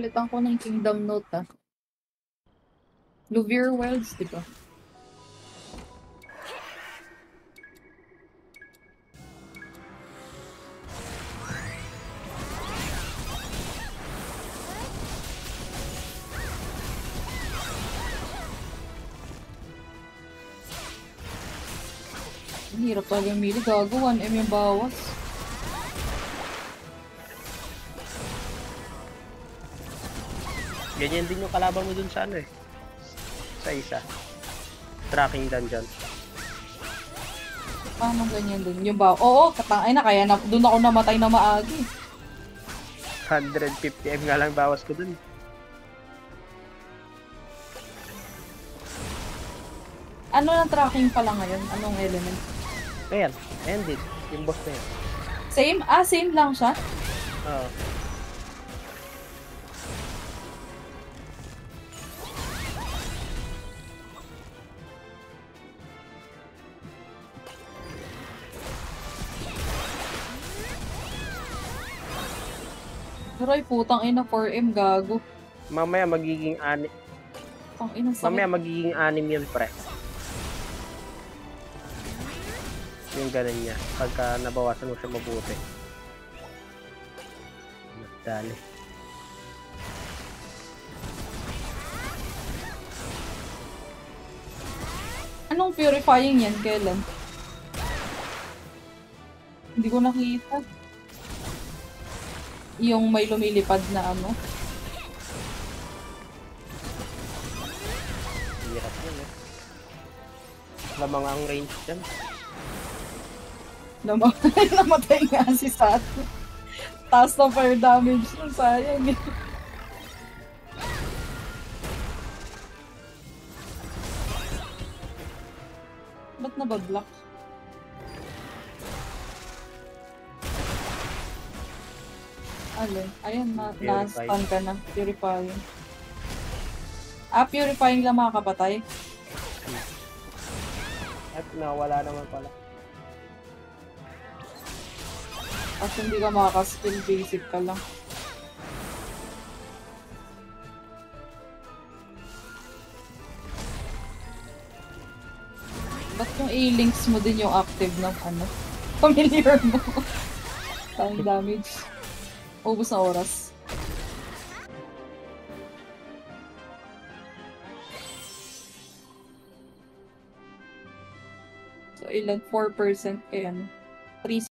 Palitan ko ng Kingdom Note, ah. Louvre Wells, di ba? Ang hirap talaga mili. Gago, 1M yung bawas. Ganyan din yung kalaban mo dun sa ano eh. Sa isa. Tracking dungeon. Paano ganyan din? Yung bawas. Oo, katangay na. Kaya doon ako namatay na maagi. 150M nga lang bawas ko dun. Ano ng tracking pala ngayon? Anong element? Ayan. Ayan din. Yung boss na yan. Same? Ah, same lang siya? Oo. Pero ay putang ina, 4M gago. Mamaya magiging Ang ina sakit. Mamaya magiging 6 yun, pre. Yung ganun niya. Pagka nabawasan mo siya mabuti. Dali. Anong purifying yan? Kailan? Hindi ko nakita. Yung may lumilipad na ano. Hirap yun eh. Lamang ang range dyan. Namatay nga si Sato. Taas na fire damage nun, sayang eh. Ba't nabablock? Alin? Ayan, na-stun ka na. Purifying. Ah, purifying lang makakapatay? At nawala naman pala. Kasi hindi ka makaka-skill, basic ka lang. Ba't yung A-links mo din yung active ng ano? Familiar mo. Time damage. Ubus na oras. So, ilan? 4% kaya ano? 3